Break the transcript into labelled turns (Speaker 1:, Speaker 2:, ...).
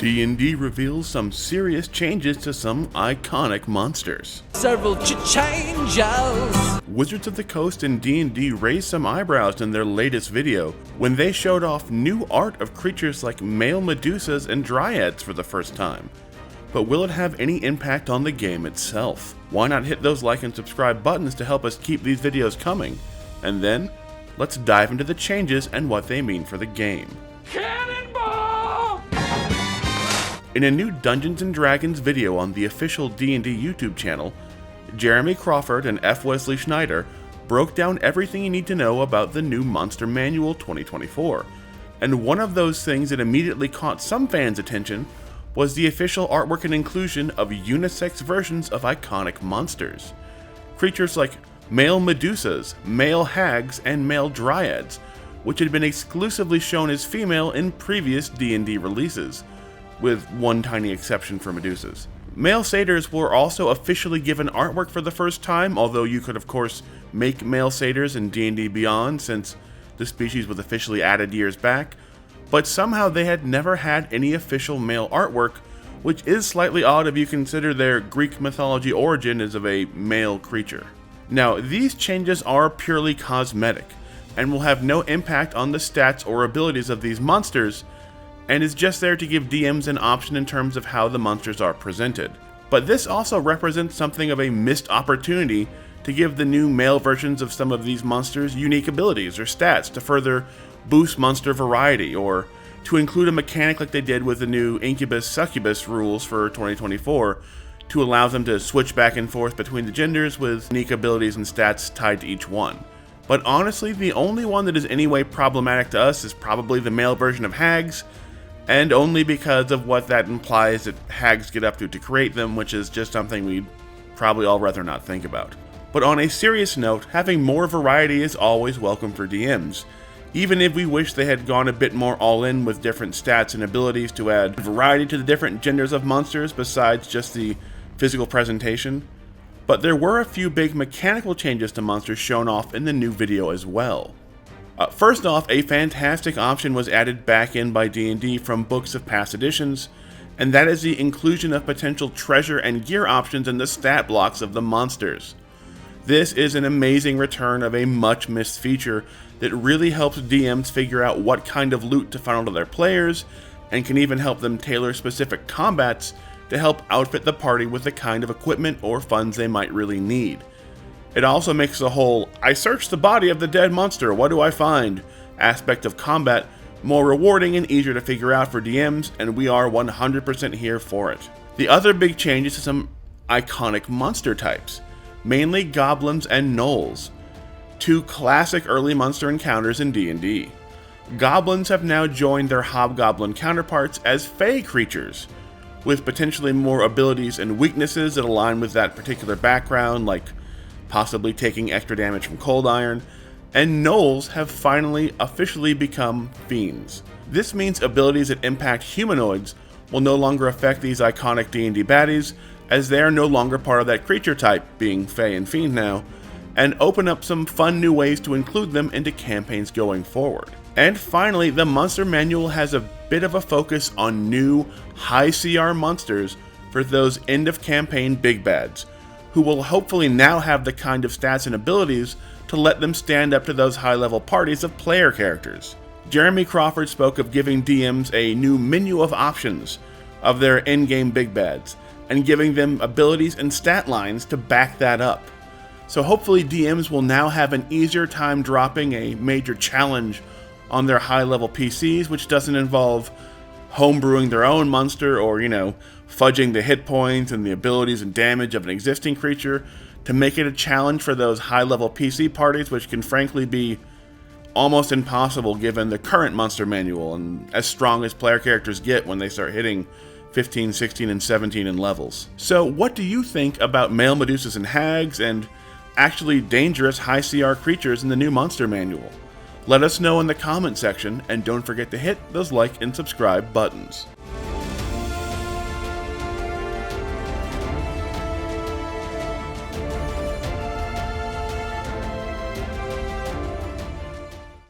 Speaker 1: D&D reveals some serious changes to some iconic monsters.
Speaker 2: Several changes.
Speaker 1: Wizards of the Coast and D&D raised some eyebrows in their latest video when they showed off new art of creatures like male Medusas and Dryads for the first time. But will it have any impact on the game itself? Why not hit those like and subscribe buttons to help us keep these videos coming? And then, let's dive into the changes and what they mean for the game.
Speaker 2: Cannonball!
Speaker 1: In a new Dungeons & Dragons video on the official D&D YouTube channel, Jeremy Crawford and F. Wesley Schneider broke down everything you need to know about the new Monster Manual 2024. And one of those things that immediately caught some fans' attention was the official artwork and inclusion of unisex versions of iconic monsters. Creatures like male Medusas, male Hags, and male Dryads, which had been exclusively shown as female in previous D&D releases, with one tiny exception for Medusas. Male satyrs were also officially given artwork for the first time, although you could of course make male satyrs in D&D Beyond since the species was officially added years back, but somehow they had never had any official male artwork, which is slightly odd if you consider their Greek mythology origin as of a male creature. Now, these changes are purely cosmetic, and will have no impact on the stats or abilities of these monsters, and is just there to give DMs an option in terms of how the monsters are presented. But this also represents something of a missed opportunity to give the new male versions of some of these monsters unique abilities or stats to further boost monster variety, or to include a mechanic like they did with the new Incubus-Succubus rules for 2024 to allow them to switch back and forth between the genders with unique abilities and stats tied to each one. But honestly, the only one that is any way problematic to us is probably the male version of Hags, and only because of what that implies that Hags get up to create them, which is just something we'd probably all rather not think about. But on a serious note, having more variety is always welcome for DMs, even if we wish they had gone a bit more all-in with different stats and abilities to add variety to the different genders of monsters besides just the physical presentation. But there were a few big mechanical changes to monsters shown off in the new video as well. First off, a fantastic option was added back in by D&D from books of past editions, and that is the inclusion of potential treasure and gear options in the stat blocks of the monsters. This is an amazing return of a much missed feature that really helps DMs figure out what kind of loot to funnel to their players, and can even help them tailor specific combats to help outfit the party with the kind of equipment or funds they might really need. It also makes the whole "I searched the body of the dead monster, what do I find?" aspect of combat more rewarding and easier to figure out for DMs, and we are 100% here for it. The other big change is to some iconic monster types, mainly goblins and gnolls, two classic early monster encounters in D&D. Goblins have now joined their hobgoblin counterparts as fey creatures, with potentially more abilities and weaknesses that align with that particular background, like possibly taking extra damage from cold iron, and gnolls have finally officially become fiends. This means abilities that impact humanoids will no longer affect these iconic D&D baddies, as they are no longer part of that creature type, being fey and fiend now, and open up some fun new ways to include them into campaigns going forward. And finally, the Monster Manual has a bit of a focus on new, high CR monsters for those end-of-campaign big bads, who will hopefully now have the kind of stats and abilities to let them stand up to those high-level parties of player characters. Jeremy Crawford spoke of giving DMs a new menu of options of their in-game big bads, and giving them abilities and stat lines to back that up. So hopefully DMs will now have an easier time dropping a major challenge on their high-level PCs, which doesn't involve homebrewing their own monster or, fudging the hit points and the abilities and damage of an existing creature to make it a challenge for those high-level PC parties, which can frankly be almost impossible given the current Monster Manual and as strong as player characters get when they start hitting 15, 16, and 17 in levels. So what do you think about male Medusas and Hags and actually dangerous high CR creatures in the new Monster Manual? Let us know in the comment section, and don't forget to hit those like and subscribe buttons.